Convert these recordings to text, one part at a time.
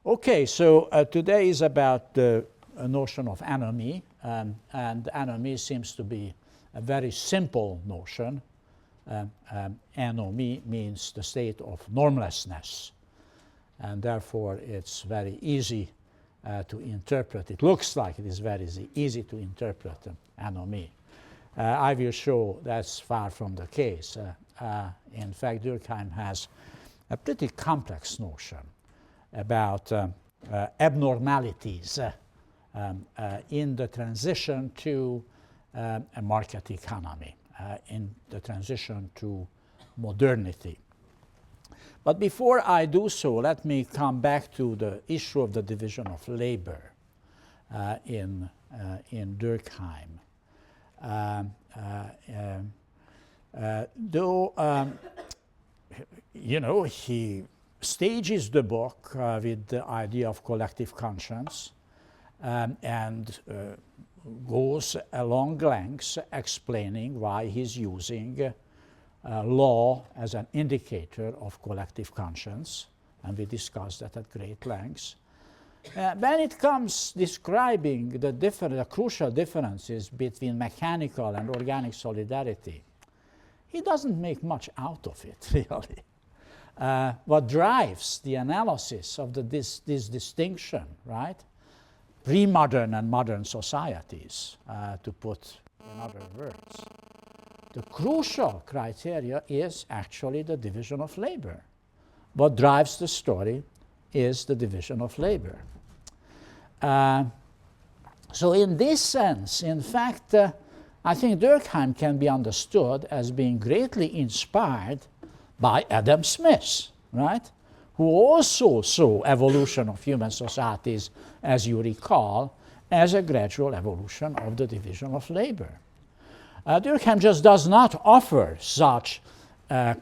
Okay, so today is about the notion of anomie, and anomie seems to be a very simple notion. Anomie means the state of normlessness, and therefore it's very easy to interpret. It looks like it is very easy to interpret anomie. I will show that's far from the case. In fact, Durkheim has a pretty complex notion about abnormalities in the transition to a market economy, in the transition to modernity. But before I do so, let me come back to the issue of the division of labor in Durkheim. Though, he stages the book with the idea of collective conscience and goes along lengths explaining why he's using law as an indicator of collective conscience, and we discussed that at great lengths. When it comes describing the crucial differences between mechanical and organic solidarity, he doesn't make much out of it, really. What drives the analysis of this distinction, right? Pre-modern and modern societies, to put in other words. The crucial criteria is actually the division of labor. What drives the story is the division of labor. So in this sense, in fact, I think Durkheim can be understood as being greatly inspired by Adam Smith, right? Who also saw evolution of human societies, as you recall, as a gradual evolution of the division of labor. Durkheim just does not offer such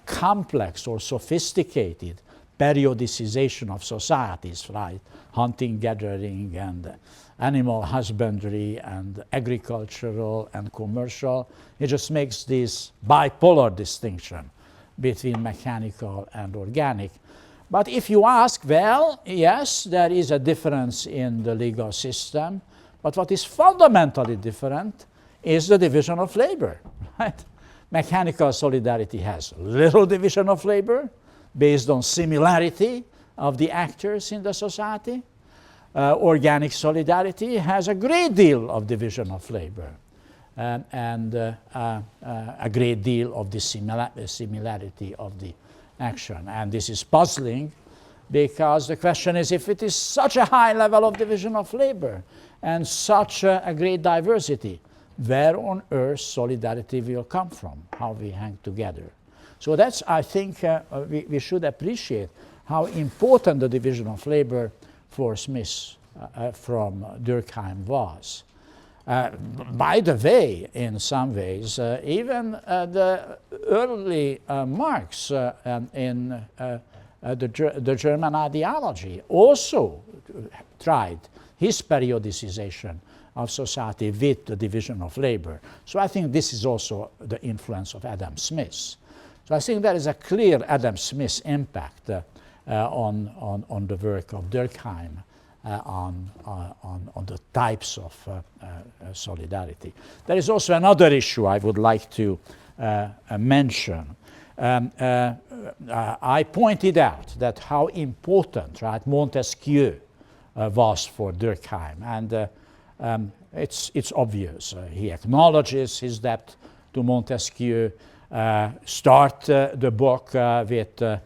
complex or sophisticated periodicization of societies, right? Hunting, gathering, and animal husbandry, and agricultural and commercial. He just makes this bipolar distinction between mechanical and organic. But if you ask, well, yes, there is a difference in the legal system, but what is fundamentally different is the division of labor, right? Mechanical solidarity has little division of labor based on similarity of the actors in the society. Organic solidarity has a great deal of division of labor and a great deal of the similarity of the action. And this is puzzling because the question is, if it is such a high level of division of labor and such a great diversity, where on earth solidarity will come from, how we hang together. So that's, I think, we should appreciate how important the division of labor for Smith from Durkheim was. By the way, in some ways, even the early Marx in the German ideology also tried his periodicization of society with the division of labor. So I think this is also the influence of Adam Smith. So I think there is a clear Adam Smith impact on the work of Durkheim on the types of solidarity. There is also another issue I would like to mention. I pointed out that how important, right, Montesquieu was for Durkheim, and it's obvious. He acknowledges his debt to Montesquieu. Start the book with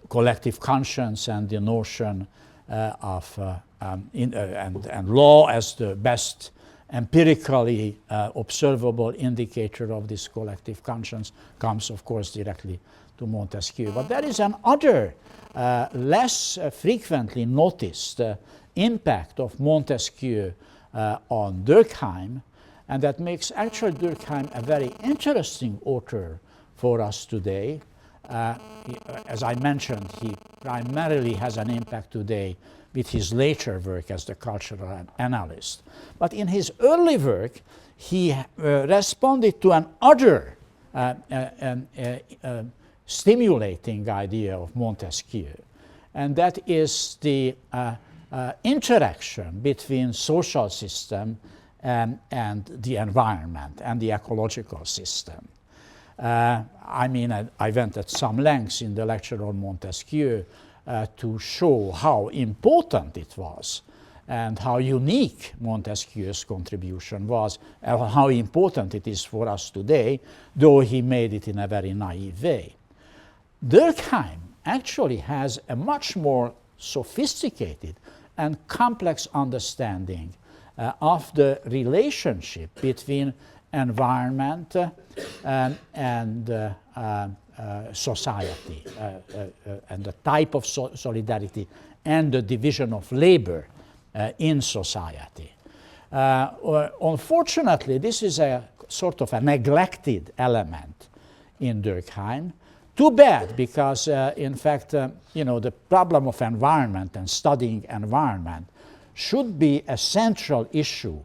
collective conscience and the notion of and law as the best empirically observable indicator of this collective conscience comes, of course, directly to Montesquieu. But there is another less frequently noticed impact of Montesquieu on Durkheim, and that makes actually Durkheim a very interesting author for us today. As I mentioned, he primarily has an impact today with his later work as the cultural analyst. But in his early work, he responded to another stimulating idea of Montesquieu, and that is the interaction between social system and the environment and the ecological system. I mean, I went at some lengths in the lecture on Montesquieu to show how important it was and how unique Montesquieu's contribution was, and how important it is for us today, though he made it in a very naive way. Durkheim actually has a much more sophisticated and complex understanding of the relationship between environment and society, and the type of solidarity and the division of labor in society. Unfortunately, this is a sort of a neglected element in Durkheim. Too bad, because in fact, the problem of environment and studying environment should be a central issue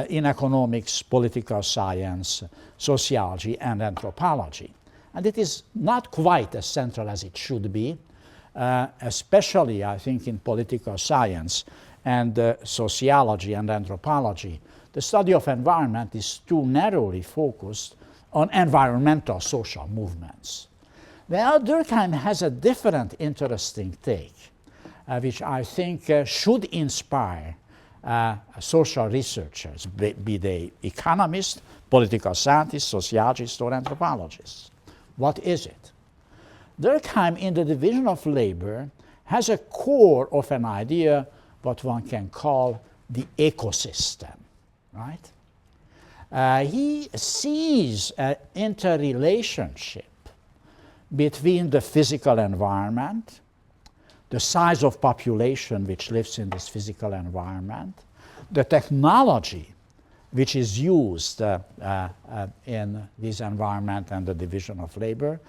in economics, political science, sociology, and anthropology. And it is not quite as central as it should be, especially, I think, in political science and sociology and anthropology. The study of environment is too narrowly focused on environmental social movements. Well, Durkheim has a different interesting take, which I think should inspire social researchers, be they economists, political scientists, sociologists, or anthropologists. What is it? Durkheim, in the division of labor, has a core of an idea what one can call the ecosystem, right? He sees an interrelationship between the physical environment, the size of population which lives in this physical environment, the technology which is used in this environment and the division of labor,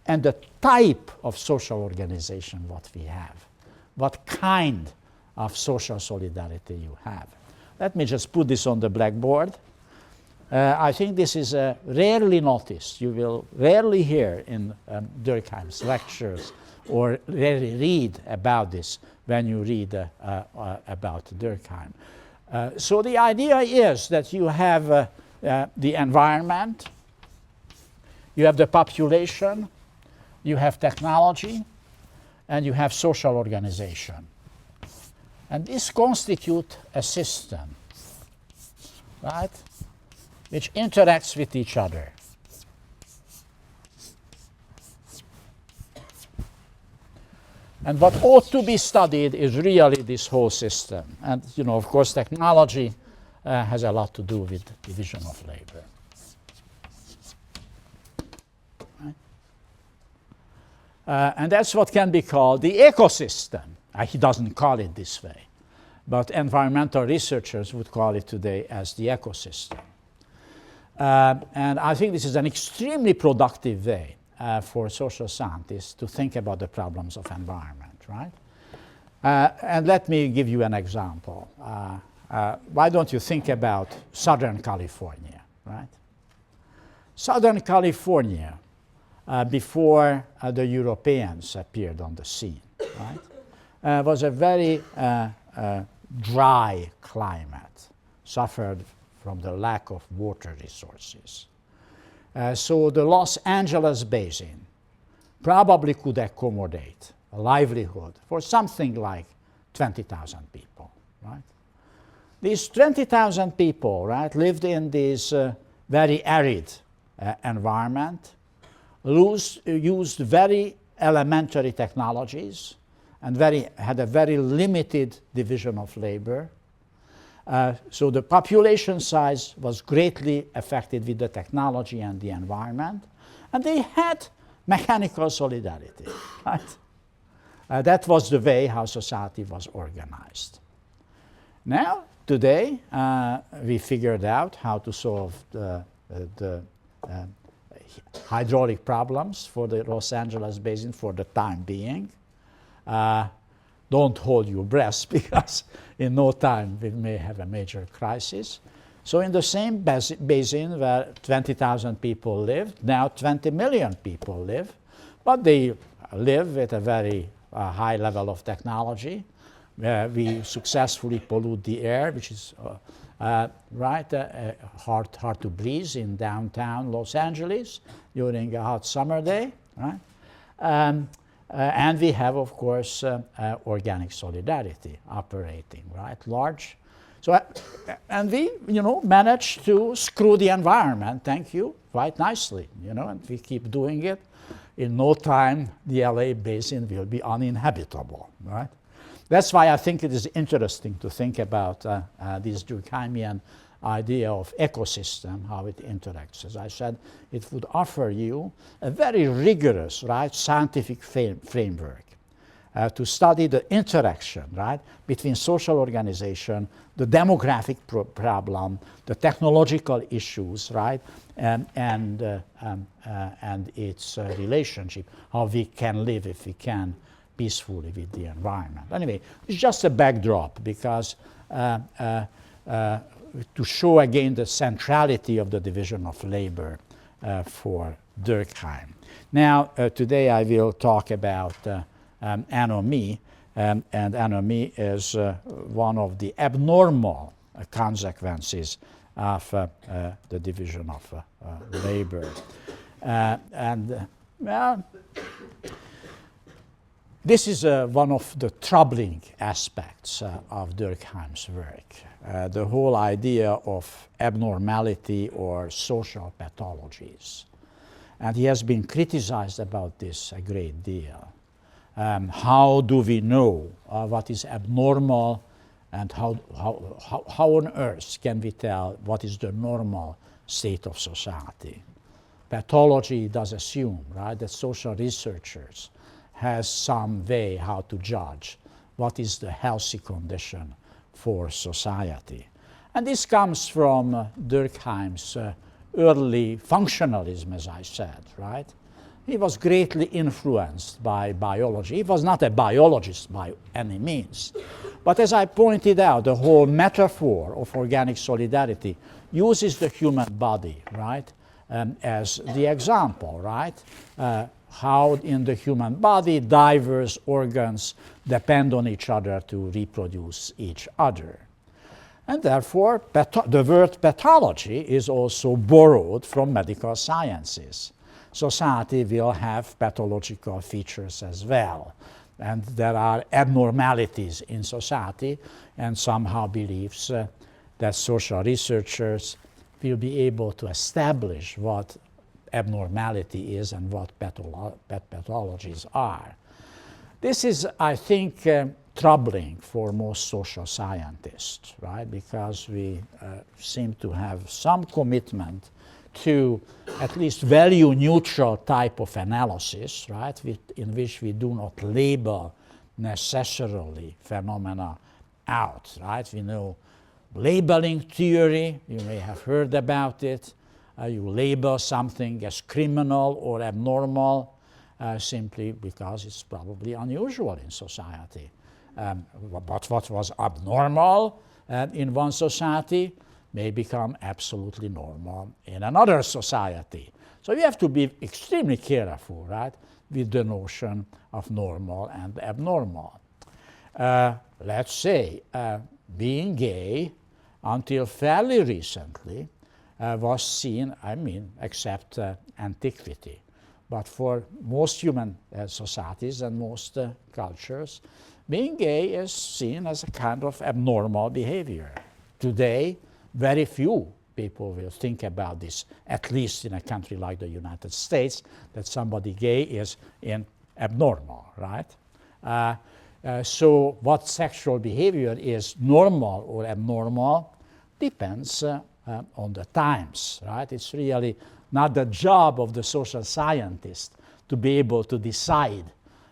and the type of social organization what we have, what kind of social solidarity you have. Let me just put this on the blackboard. I think this is rarely noticed. You will rarely hear in Durkheim's lectures or rarely read about this when you read about Durkheim. So the idea is that you have the environment, you have the population, you have technology, and you have social organization. And this constitutes a system, right, which interacts with each other. And what ought to be studied is really this whole system. And, of course, technology has a lot to do with division of labor. Right? And that's what can be called the ecosystem. He doesn't call it this way, but environmental researchers would call it today as the ecosystem. And I think this is an extremely productive way for social scientists to think about the problems of environment, right? And let me give you an example. Why don't you think about Southern California, right? Southern California, before the Europeans appeared on the scene, right, was a very dry climate, suffered from the lack of water resources. So the Los Angeles basin probably could accommodate a livelihood for something like 20,000 people, right? These 20,000 people, right, lived in this very arid environment, used very elementary technologies, and had a very limited division of labor. So the population size was greatly affected with the technology and the environment, and they had mechanical solidarity, right? That was the way how society was organized. Now, today, we figured out how to solve the hydraulic problems for the Los Angeles basin for the time being. Don't hold your breath, because in no time we may have a major crisis. So in the same basin where 20,000 people lived, now 20 million people live, but they live at a very high level of technology. We successfully pollute the air, which is hard to breathe in downtown Los Angeles during a hot summer day, right? And we have, of course, organic solidarity operating, right, large. So, and we, manage to screw the environment, thank you, quite nicely, and we keep doing it. In no time, the LA basin will be uninhabitable, right? That's why I think it is interesting to think about this Durkheimian idea of ecosystem, how it interacts. As I said, it would offer you a very rigorous, right, scientific framework to study the interaction, right, between social organization, the demographic problem, the technological issues, right, and its relationship, how we can live if we can peacefully with the environment. Anyway, it's just a backdrop because to show again the centrality of the division of labor for Durkheim. Now, today I will talk about anomie, and anomie is one of the abnormal consequences of the division of labor. This is one of the troubling aspects of Durkheim's work, the whole idea of abnormality or social pathologies. And he has been criticized about this a great deal. How do we know what is abnormal, and how on earth can we tell what is the normal state of society? Pathology does assume, right, that social researchers has some way how to judge what is the healthy condition for society. And this comes from Durkheim's early functionalism, as I said, right? He was greatly influenced by biology. He was not a biologist by any means. But as I pointed out, the whole metaphor of organic solidarity uses the human body, right, as the example, right? How in the human body diverse organs depend on each other to reproduce each other. And therefore, the word pathology is also borrowed from medical sciences. Society will have pathological features as well. And there are abnormalities in society, and somehow believes that social researchers will be able to establish what abnormality is and what pathologies are. This is, I think, troubling for most social scientists, right? Because we seem to have some commitment to at least value-neutral type of analysis, right? In which we do not label necessarily phenomena out, right? We know labeling theory, you may have heard about it. You label something as criminal or abnormal simply because it's probably unusual in society. But what was abnormal in one society may become absolutely normal in another society. So you have to be extremely careful, right, with the notion of normal and abnormal. Let's say being gay until fairly recently was seen, except antiquity. But for most human societies and most cultures, being gay is seen as a kind of abnormal behavior. Today, very few people will think about this, at least in a country like the United States, that somebody gay is abnormal, right? So what sexual behavior is normal or abnormal depends on the times, right? It's really not the job of the social scientist to be able to decide,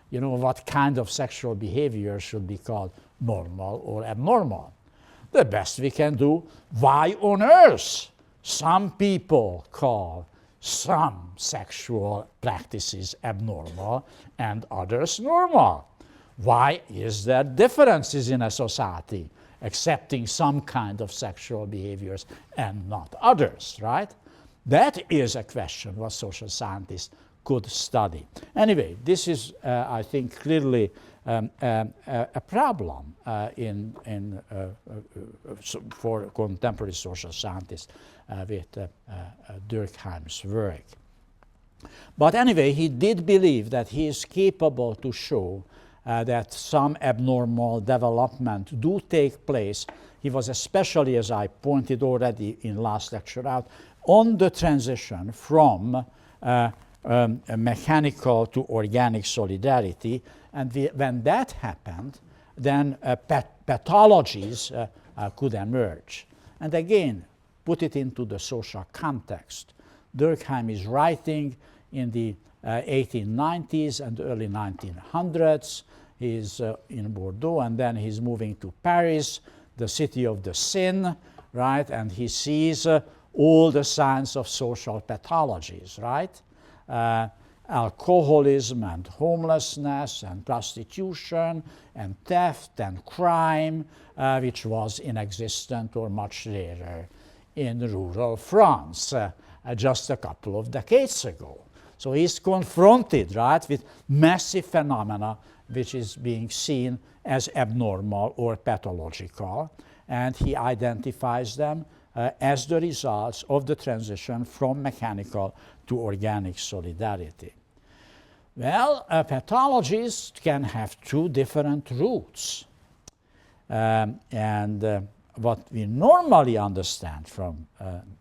what kind of sexual behavior should be called normal or abnormal. The best we can do, why on earth some people call some sexual practices abnormal and others normal? Why is there differences in a society, accepting some kind of sexual behaviors and not others, right? That is a question what social scientists could study. Anyway, this is, I think, clearly a problem for contemporary social scientists with Durkheim's work. But anyway, he did believe that he is capable to show that some abnormal development do take place. He was especially, as I pointed already in last lecture out, on the transition from mechanical to organic solidarity. And when that happened, then pathologies could emerge. And again, put it into the social context. Durkheim is writing in the 1890s and early 1900s. He's in Bordeaux, and then he's moving to Paris, the city of the sin, right? And he sees all the signs of social pathologies, right? Alcoholism and homelessness and prostitution and theft and crime, which was inexistent or much rarer in rural France just a couple of decades ago. So he's confronted, right, with massive phenomena which is being seen as abnormal or pathological, and he identifies them as the results of the transition from mechanical to organic solidarity. Well, pathologies can have two different roots. What we normally understand from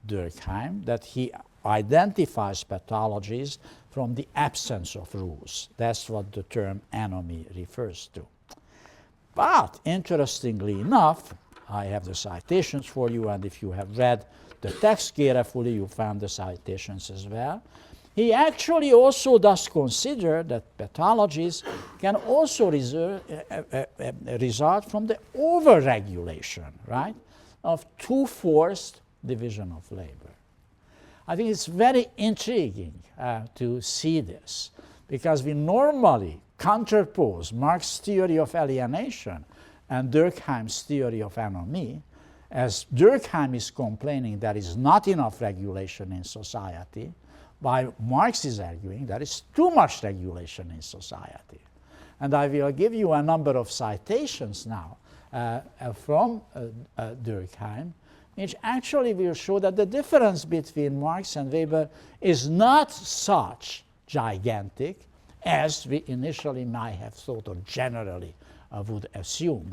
Durkheim, that he identifies pathologies from the absence of rules. That's what the term anomie refers to. But interestingly enough, I have the citations for you, and if you have read the text carefully, you found the citations as well. He actually also does consider that pathologies can also result from the overregulation, right, of too forced division of labor. I think it's very intriguing to see this, because we normally counterpose Marx's theory of alienation and Durkheim's theory of anomie, as Durkheim is complaining there is not enough regulation in society, while Marx is arguing there is too much regulation in society. And I will give you a number of citations now from Durkheim, which actually will show that the difference between Marx and Weber is not such gigantic as we initially might have thought, or generally would assume.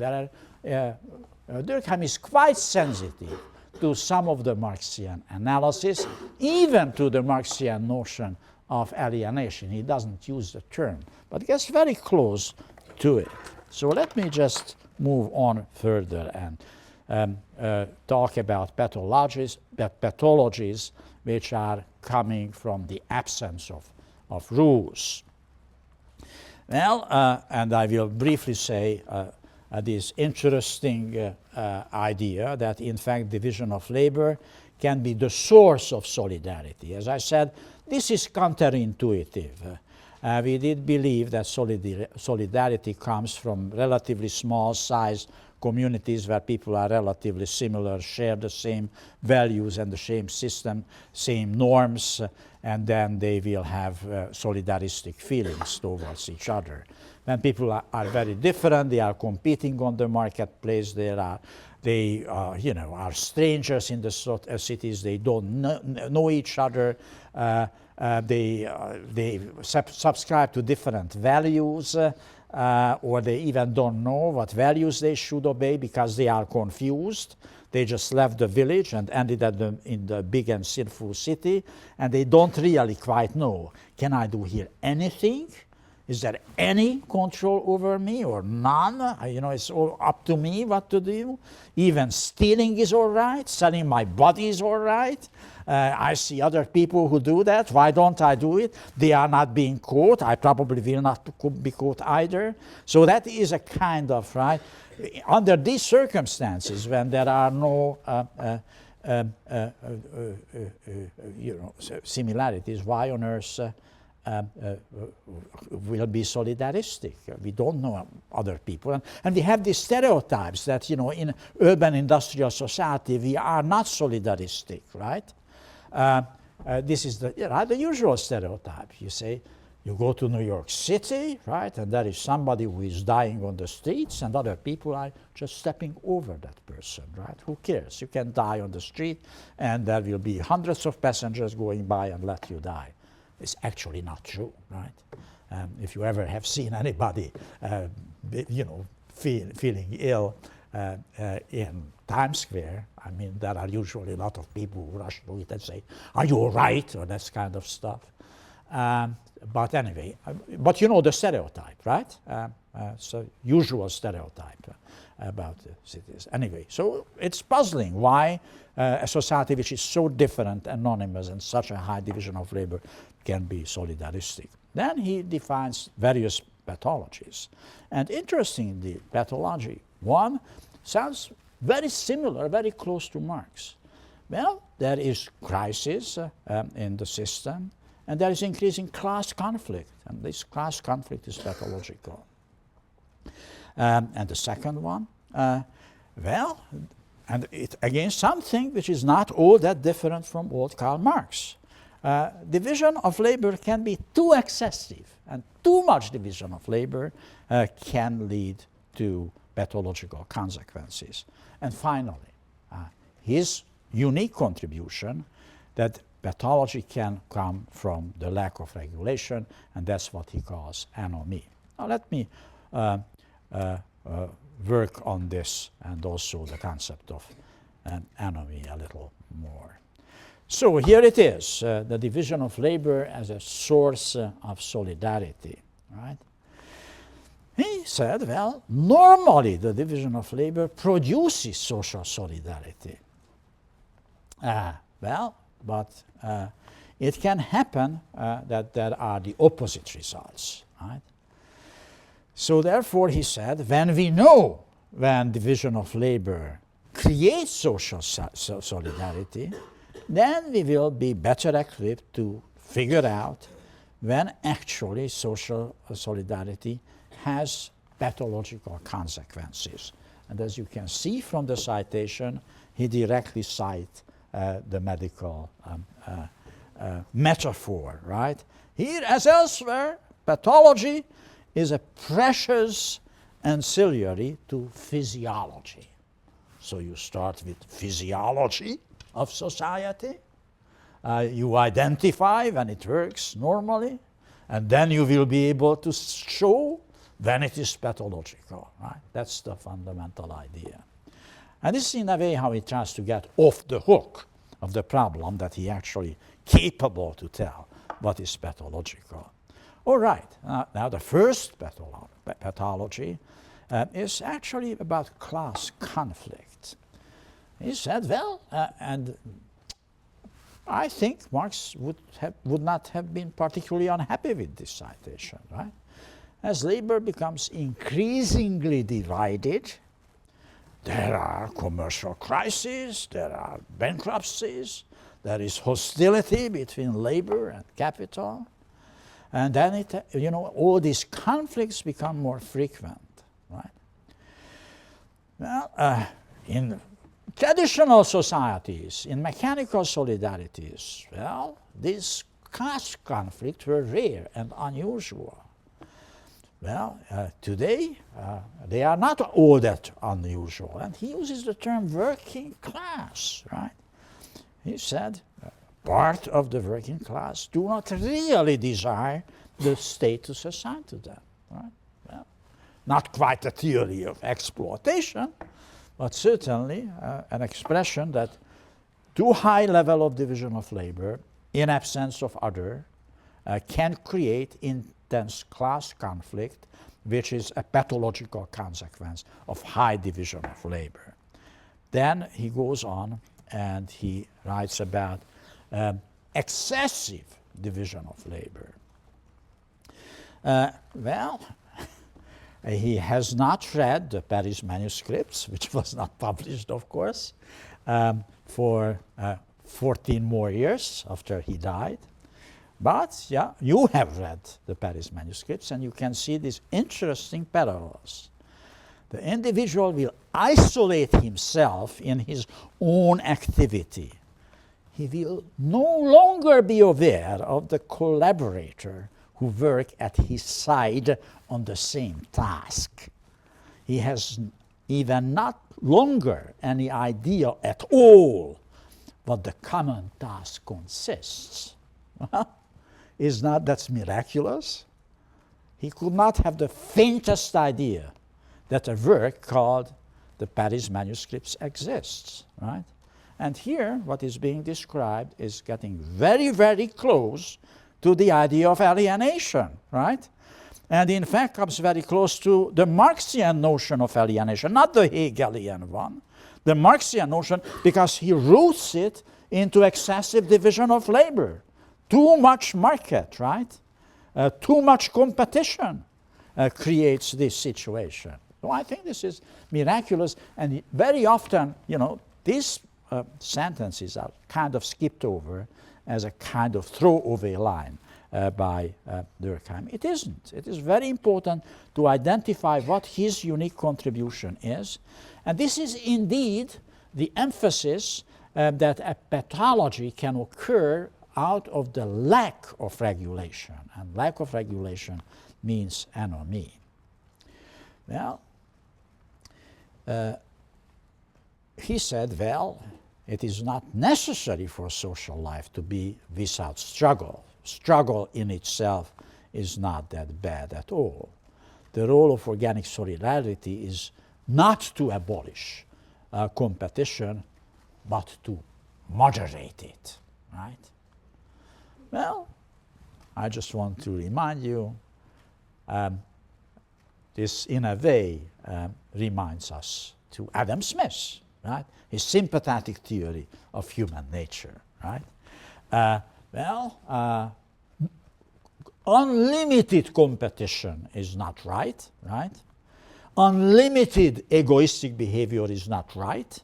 Durkheim is quite sensitive to some of the Marxian analysis, even to the Marxian notion of alienation. He doesn't use the term, but gets very close to it. So let me just move on further and talk about pathologies which are coming from the absence of rules. Well, and I will briefly say this interesting idea that in fact division of labor can be the source of solidarity. As I said, this is counterintuitive. We did believe that solidarity comes from relatively small sized communities where people are relatively similar, share the same values and the same system, same norms, and then they will have solidaristic feelings towards each other. When people are very different, they are competing on the marketplace, they are strangers in the cities, they don't know each other, they subscribe to different values, or they even don't know what values they should obey because they are confused. They just left the village and ended in the big and sinful city, and they don't really quite know, can I do here anything? Is there any control over me or none? It's all up to me what to do. Even stealing is all right. Selling my body is all right. I see other people who do that. Why don't I do it? They are not being caught. I probably will not be caught either. So that is a kind of, right, under these circumstances, when there are no similarities, why on earth will be solidaristic? We don't know other people. And we have these stereotypes that, in urban industrial society, we are not solidaristic, right? this is the usual stereotype. You say, you go to New York City, right, and there is somebody who is dying on the streets, and other people are just stepping over that person, right? Who cares? You can die on the street, and there will be hundreds of passengers going by and let you die. It's actually not true, right? If you ever have seen anybody, feeling ill in Times Square, I mean, there are usually a lot of people who rush to it and say, "Are you all right?" or that kind of stuff. But anyway, but you know the stereotype, right? So usual stereotype about the cities. Anyway, so it's puzzling why a society which is so different, anonymous, and such a high division of labor can be solidaristic. Then he defines various pathologies. And interestingly, pathology one sounds very similar, very close to Marx. Well, there is crisis in the system, and there is increasing class conflict, and this class conflict is pathological. And the second one, and it again something which is not all that different from old Karl Marx. Division of labor can be too excessive, and too much division of labor can lead to pathological consequences. And finally, his unique contribution that pathology can come from the lack of regulation, and that's what he calls anomie. Now let me work on this and also the concept of anomie a little more. So here it is, the division of labor as a source of solidarity, right? He said, well, normally the division of labor produces social solidarity. But it can happen that there are the opposite results, right? So therefore, he said, when we know when division of labor creates social solidarity, then we will be better equipped to figure out when actually social solidarity has pathological consequences. And as you can see from the citation, he directly cites the medical metaphor, right? Here, as elsewhere, pathology is a precious ancillary to physiology. So you start with physiology of society. You identify when it works normally, and then you will be able to show when it is pathological, right? That's the fundamental idea. And this is in a way how he tries to get off the hook of the problem that he actually capable to tell what is pathological. All right, now the first pathology is actually about class conflict. He said, well, and I think Marx would not have been particularly unhappy with this citation, right? As labor becomes increasingly divided, there are commercial crises, there are bankruptcies, there is hostility between labor and capital, and then all these conflicts become more frequent, right? Well, in traditional societies, in mechanical solidarities, well, these class conflicts were rare and unusual. Well, today, they are not all that unusual. And he uses the term working class, right? He said, part of the working class do not really desire the status assigned to them, right? Well, not quite a theory of exploitation, but certainly an expression that too high level of division of labor, in absence of other, can create intense class conflict, which is a pathological consequence of high division of labor. Then he goes on and he writes about excessive division of labor. He has not read the Paris manuscripts, which was not published, of course, for 14 more years after he died. But, yeah, you have read the Paris manuscripts, and you can see these interesting parallels. The individual will isolate himself in his own activity. he will no longer be aware of the collaborator who work at his side on the same task. He has even not longer any idea at all what the common task consists. That's miraculous? He could not have the faintest idea that a work called the Paris manuscripts exists, right? And here, what is being described is getting very, very close to the idea of alienation, right? And in fact comes very close to the Marxian notion of alienation, not the Hegelian one, the Marxian notion, because he roots it into excessive division of labor. Too much market, right? Too much competition creates this situation. So I think this is miraculous, and very often, these sentences are kind of skipped over as a kind of throwaway line by Durkheim. It isn't. It is very important to identify what his unique contribution is. And this is indeed the emphasis that a pathology can occur out of the lack of regulation. And lack of regulation means anomie. Well, he said, well, it is not necessary for social life to be without struggle. Struggle in itself is not that bad at all. The role of organic solidarity is not to abolish competition, but to moderate it, right? Well, I just want to remind you, this in a way reminds us to Adam Smith, right? His sympathetic theory of human nature, right? Unlimited competition is not right, right? Unlimited egoistic behavior is not right.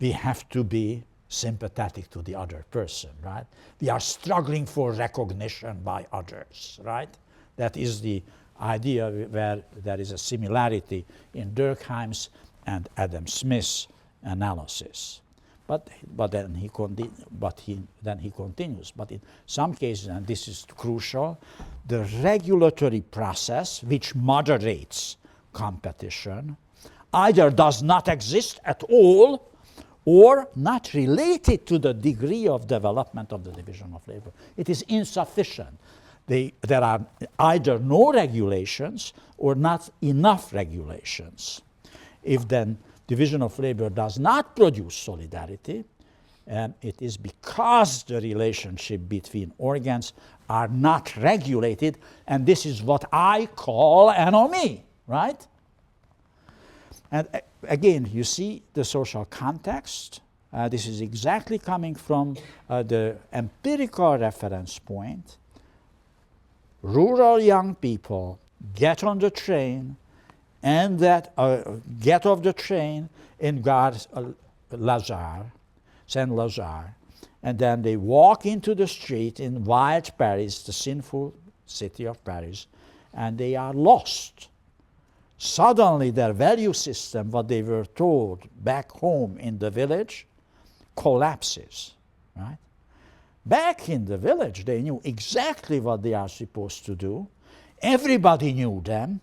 We have to be sympathetic to the other person, right? We are struggling for recognition by others, right? That is the idea where there is a similarity in Durkheim's and Adam Smith's analysis. But then he continues. But in some cases, and this is crucial, the regulatory process which moderates competition either does not exist at all or not related to the degree of development of the division of labor. It is insufficient. There are either no regulations or not enough regulations. If then division of labor does not produce solidarity, it is because the relationship between organs are not regulated, and this is what I call anomie, right? And again, you see the social context. This is exactly coming from the empirical reference point. Rural young people get on the train and get off the train in Gare Saint-Lazare, and then they walk into the street in wild Paris, the sinful city of Paris, and they are lost. Suddenly their value system, what they were told back home in the village, collapses, right? Back in the village, they knew exactly what they are supposed to do. Everybody knew them,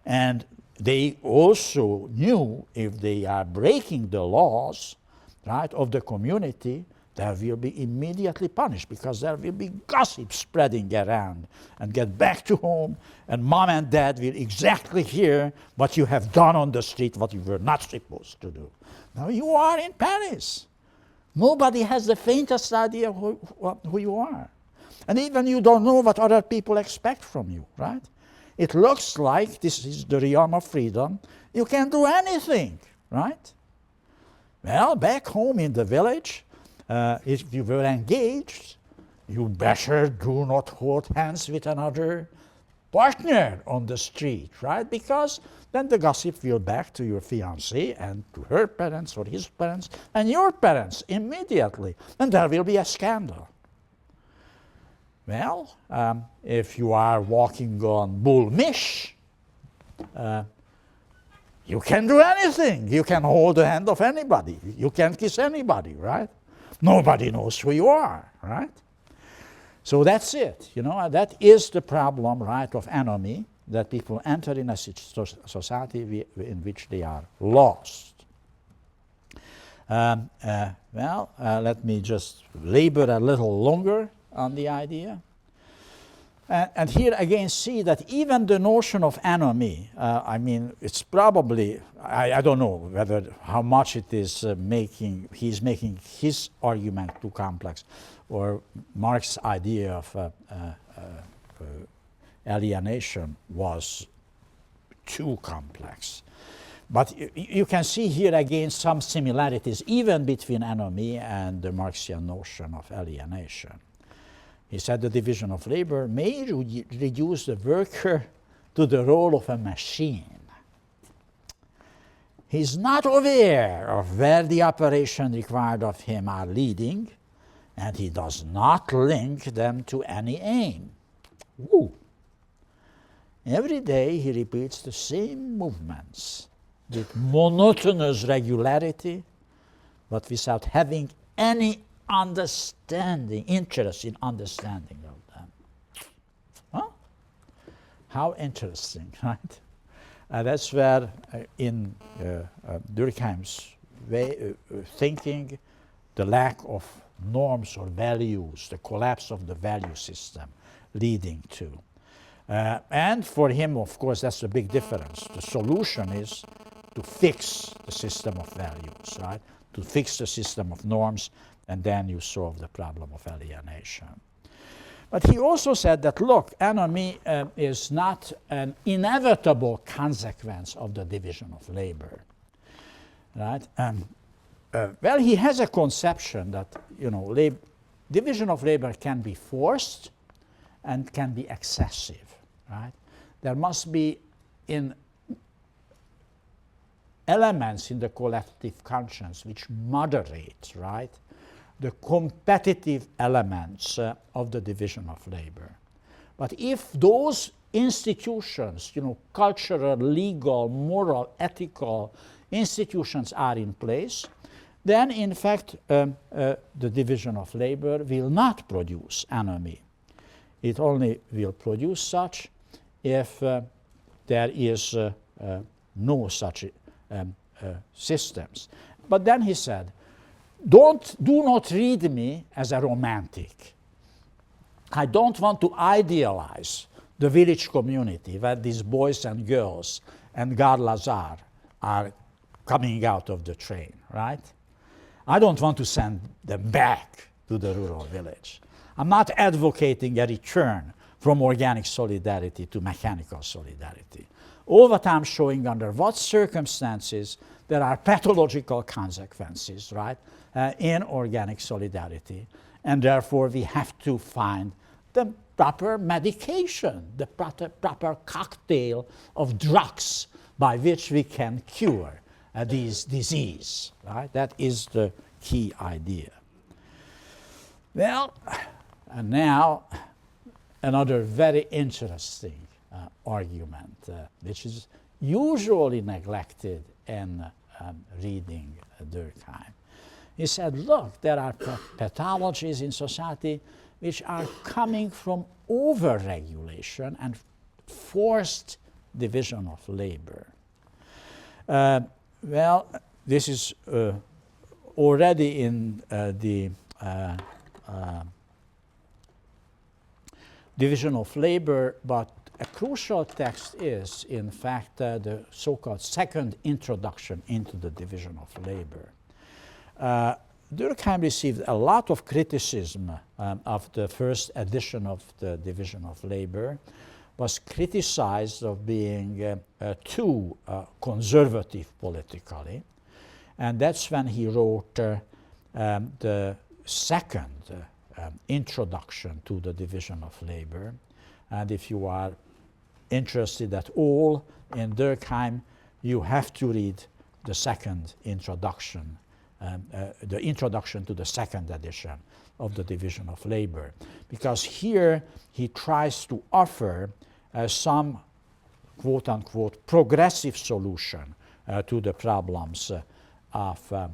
and they also knew if they are breaking the laws, right, of the community, they will be immediately punished because there will be gossip spreading around, and get back to home, and mom and dad will exactly hear what you have done on the street, what you were not supposed to do. Now you are in Paris. Nobody has the faintest idea who you are. And even you don't know what other people expect from you, right? It looks like this is the realm of freedom. You can do anything, right? Well, back home in the village, if you were engaged, you better do not hold hands with another partner on the street, right? Because then the gossip will back to your fiancée and to her parents or his parents and your parents immediately. And there will be a scandal. Well, if you are walking on bull mish, you can do anything. You can hold the hand of anybody. You can kiss anybody, right? Nobody knows who you are, right? So that's it, you know, that is the problem, right, of anomie, that people enter in a society in which they are lost. Let me just labor a little longer on the idea. And here again see that even the notion of anomie, I mean, it's probably, I don't know whether how much it is he's making his argument too complex, or Marx's idea of alienation was too complex. But you can see here again some similarities even between anomie and the Marxian notion of alienation. He said the division of labor may reduce the worker to the role of a machine. He's not aware of where the operation required of him are leading, and he does not link them to any aim. Woo. Every day he repeats the same movements with monotonous regularity, but without having any interest in understanding of them. Huh? How interesting, right? That's where in Durkheim's way thinking, the lack of norms or values, the collapse of the value system leading to. And for him, of course, that's a big difference. The solution is to fix the system of values, right? To fix the system of norms, and then you solve the problem of alienation. But he also said that, look, anomie is not an inevitable consequence of the division of labor, right? Well, he has a conception that, you know, division of labor can be forced and can be excessive, right? There must be elements in the collective conscience which moderate, right, the competitive elements of the division of labor. But if those institutions, you know, cultural, legal, moral, ethical institutions are in place, then in fact the division of labor will not produce anomie. It only will produce such if there is no such systems. But then he said, do not read me as a romantic. I don't want to idealize the village community where these boys and girls and Gare Lazare are coming out of the train, right? I don't want to send them back to the rural village. I'm not advocating a return from organic solidarity to mechanical solidarity. All that I'm showing under what circumstances there are pathological consequences, right, in organic solidarity. And therefore we have to find the proper medication, the proper cocktail of drugs by which we can cure this disease, right? That is the key idea. Well, and now another very interesting argument, which is usually neglected in reading Durkheim. He said, look, there are pathologies in society which are coming from overregulation and forced division of labor. Well, this is already in the division of labor, but a crucial text is, in fact, the so-called second introduction into the division of labor. Durkheim received a lot of criticism of the first edition of the division of labor, was criticized of being too conservative politically, and that's when he wrote the second introduction to the division of labor. And if you are interested at all in Durkheim, you have to read the second introduction, the introduction to the second edition of the division of labor, because here he tries to offer some quote-unquote progressive solution to the problems of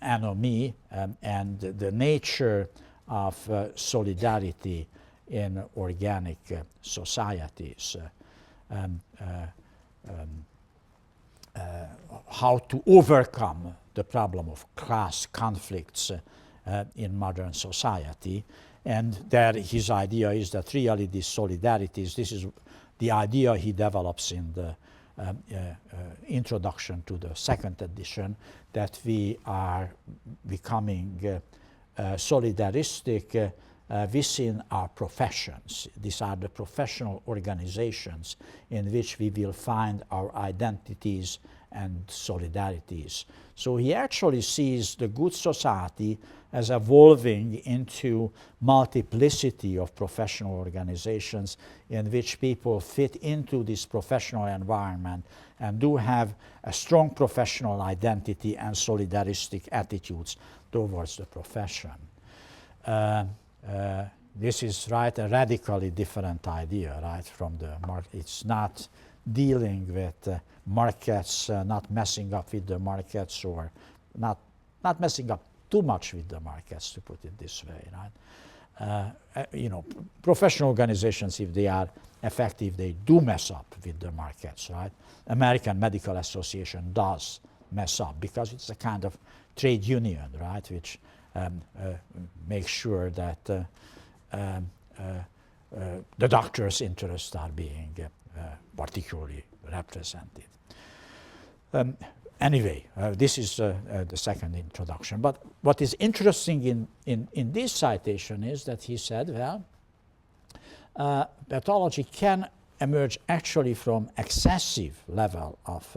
anomie and the nature of solidarity in organic societies, how to overcome the problem of class conflicts in modern society. And there his idea is that really these solidarities, this is the idea he develops in the introduction to the second edition, that we are becoming solidaristic within our professions. These are the professional organizations in which we will find our identities and solidarities. So he actually sees the good society as evolving into multiplicity of professional organizations in which people fit into this professional environment and do have a strong professional identity and solidaristic attitudes towards the profession. This is a radically different idea, from the market. It's not dealing with markets, not messing up with the markets, or not messing up too much with the markets, to put it this way, professional organizations, if they are effective, they do mess up with the markets, American Medical Association does mess up because it's a kind of trade union, which makes sure that the doctor's interests are being particularly represented. Anyway, this is the second introduction. But what is interesting in this citation is that he said, well, pathology can emerge actually from excessive level of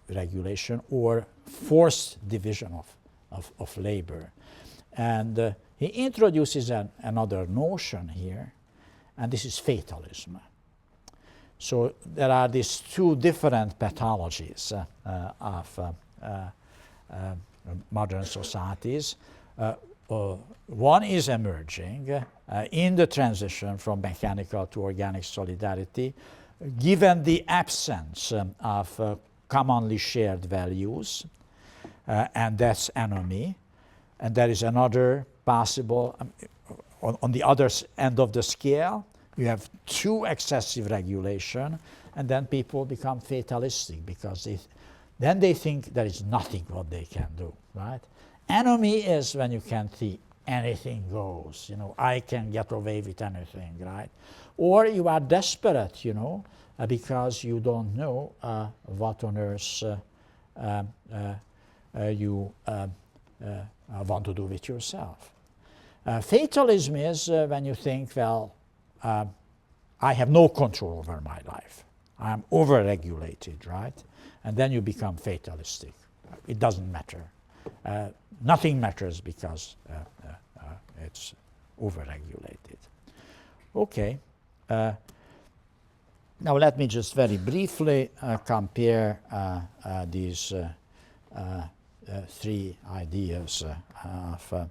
regulation or forced division of labor. And he introduces another notion here, and this is fatalism. So there are these two different pathologies of modern societies. One is emerging in the transition from mechanical to organic solidarity, given the absence of commonly shared values, and that's anomie. And there is another possible, on the other end of the scale, you have too excessive regulation, and then people become fatalistic because then they think there is nothing what they can do, Anomie is when you can see anything goes, I can get away with anything, Or you are desperate, because you don't know what on earth you want to do with yourself. Fatalism is when you think, well, I have no control over my life. I am overregulated, And then you become fatalistic. It doesn't matter. Nothing matters because it's overregulated. Okay. Now let me just very briefly compare these three ideas of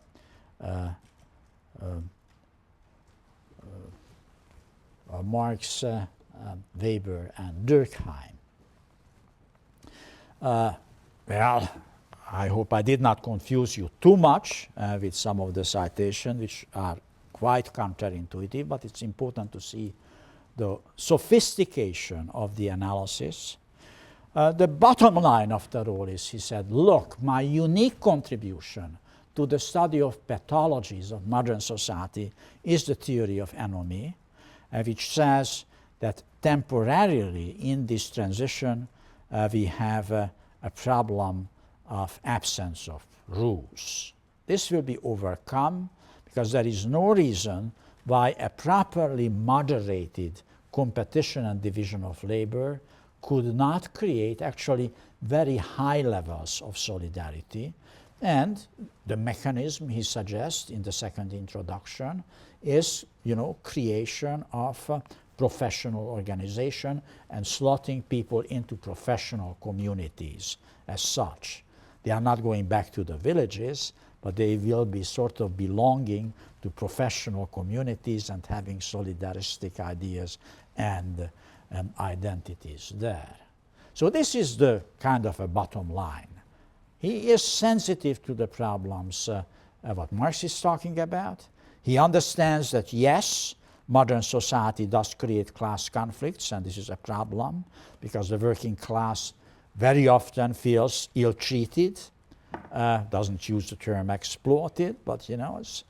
Marx, Weber, and Durkheim. Well, I hope I did not confuse you too much with some of the citations, which are quite counterintuitive, but it's important to see the sophistication of the analysis. The bottom line, after all, is he said, look, my unique contribution to the study of pathologies of modern society is the theory of anomie, which says that temporarily in this transition we have a problem of absence of rules. This will be overcome because there is no reason why a properly moderated competition and division of labor could not create actually very high levels of solidarity. And the mechanism he suggests in the second introduction is, creation of professional organization and slotting people into professional communities as such. They are not going back to the villages, but they will be sort of belonging to professional communities and having solidaristic ideas and identities there. So this is the kind of a bottom line. He is sensitive to the problems what Marx is talking about. He understands that, yes, modern society does create class conflicts, and this is a problem because the working class very often feels ill-treated, doesn't use the term exploited, but is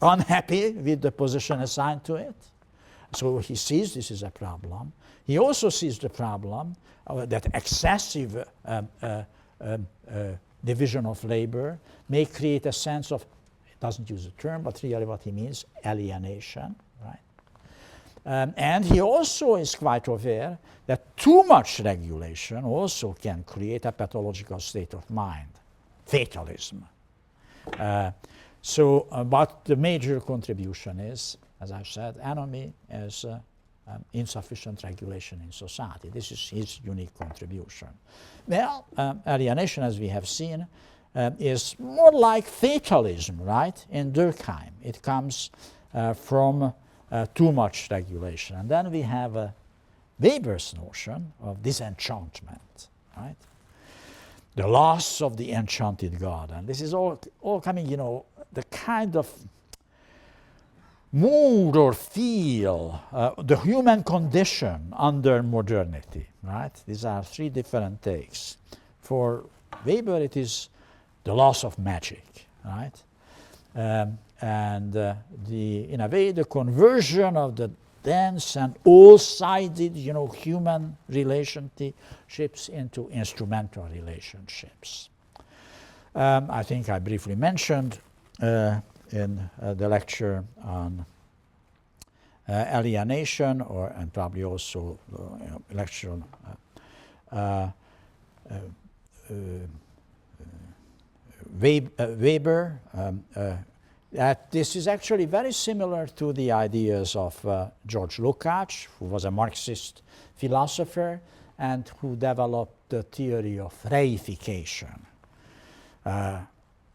unhappy with the position assigned to it. So he sees this is a problem. He also sees the problem that excessive division of labor may create a sense of, it doesn't use the term, but really what he means, alienation, right? And he also is quite aware that too much regulation also can create a pathological state of mind, fatalism. But the major contribution is, as I said, Anomie is insufficient regulation in society. This is his unique contribution. Well, alienation, as we have seen, is more like fatalism, right, in Durkheim. It comes from too much regulation. And then we have Weber's notion of disenchantment, right? The loss of the enchanted garden. This is all coming, the kind of mood or feel, the human condition under modernity, right? These are three different takes. For Weber, it is the loss of magic, right? In a way, the conversion of the dense and all-sided, human relationships into instrumental relationships. I think I briefly mentioned in the lecture on alienation, and probably also lecture on Weber, that this is actually very similar to the ideas of George Lukács, who was a Marxist philosopher and who developed the theory of reification.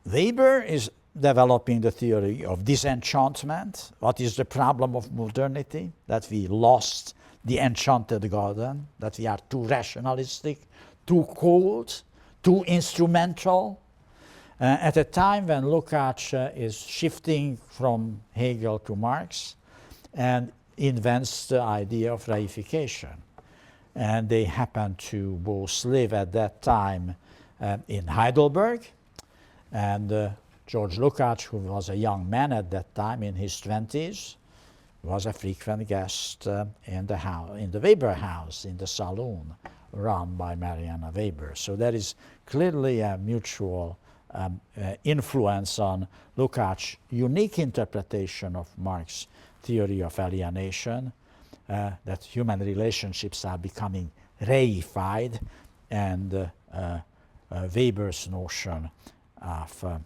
Weber is developing the theory of disenchantment. What is the problem of modernity? That we lost the enchanted garden, that we are too rationalistic, too cold, too instrumental. At a time when Lukács is shifting from Hegel to Marx and invents the idea of reification. And they happen to both live at that time in Heidelberg, and George Lukács, who was a young man at that time in his 20s, was a frequent guest in the Weber house, in the saloon run by Mariana Weber. So there is clearly a mutual influence on Lukács' unique interpretation of Marx's theory of alienation, that human relationships are becoming reified, and Weber's notion of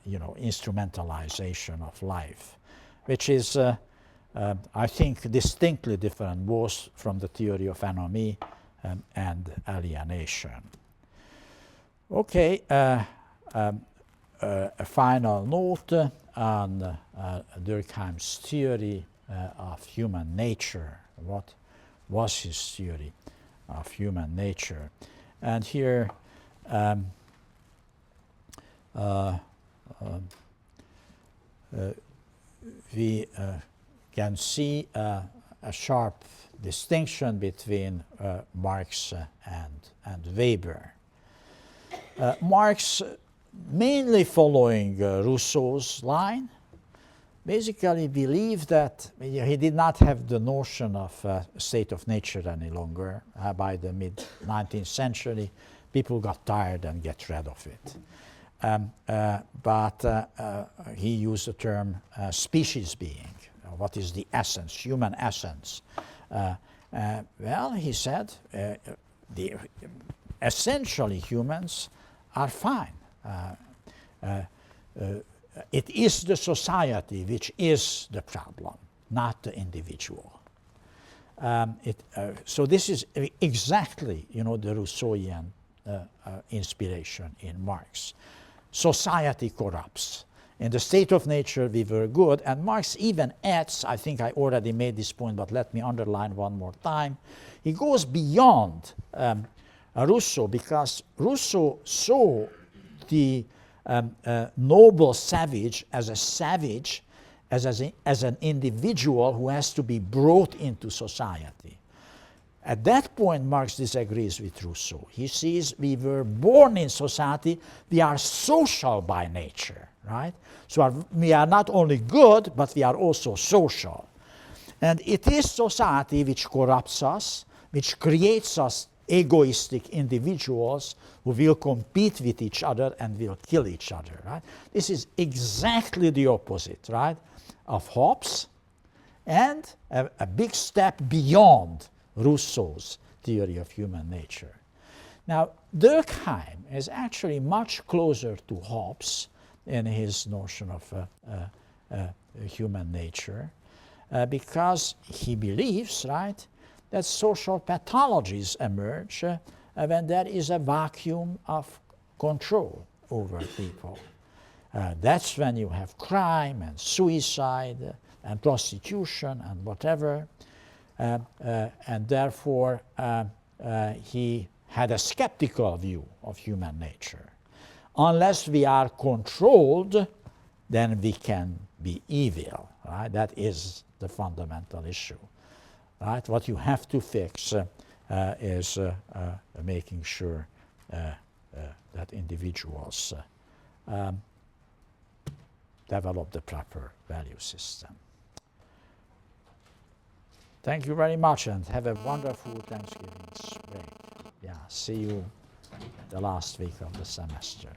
instrumentalization of life, which is, I think, distinctly different both from the theory of anomie and alienation. Okay, a final note on Durkheim's theory of human nature. What was his theory of human nature? And here we can see a sharp distinction between Marx and Weber. Marx, mainly following Rousseau's line, basically believed that he did not have the notion of a state of nature any longer. By the mid-19th century, people got tired and get rid of it. But he used the term species being. What is the essence, human essence? Well, he said, essentially humans are fine. It is the society which is the problem, not the individual. So this is exactly, the Rousseauian inspiration in Marx. Society corrupts. In the state of nature, we were good. And Marx even adds, I think I already made this point, but let me underline one more time. He goes beyond Rousseau, because Rousseau saw the noble savage, as an individual who has to be brought into society. At that point, Marx disagrees with Rousseau. He sees we were born in society, we are social by nature, right? So we are not only good, but we are also social. And it is society which corrupts us, which creates us egoistic individuals who will compete with each other and will kill each other, right? This is exactly the opposite, right, of Hobbes, and a big step beyond Rousseau's theory of human nature. Now, Durkheim is actually much closer to Hobbes in his notion of human nature, because he believes, right, that social pathologies emerge when there is a vacuum of control over people. That's when you have crime and suicide and prostitution and whatever. And therefore, he had a skeptical view of human nature. Unless we are controlled, then we can be evil. Right? That is the fundamental issue. Right? What you have to fix is making sure that individuals develop the proper value system. Thank you very much, and have a wonderful Thanksgiving break. Yeah, see you the last week of the semester.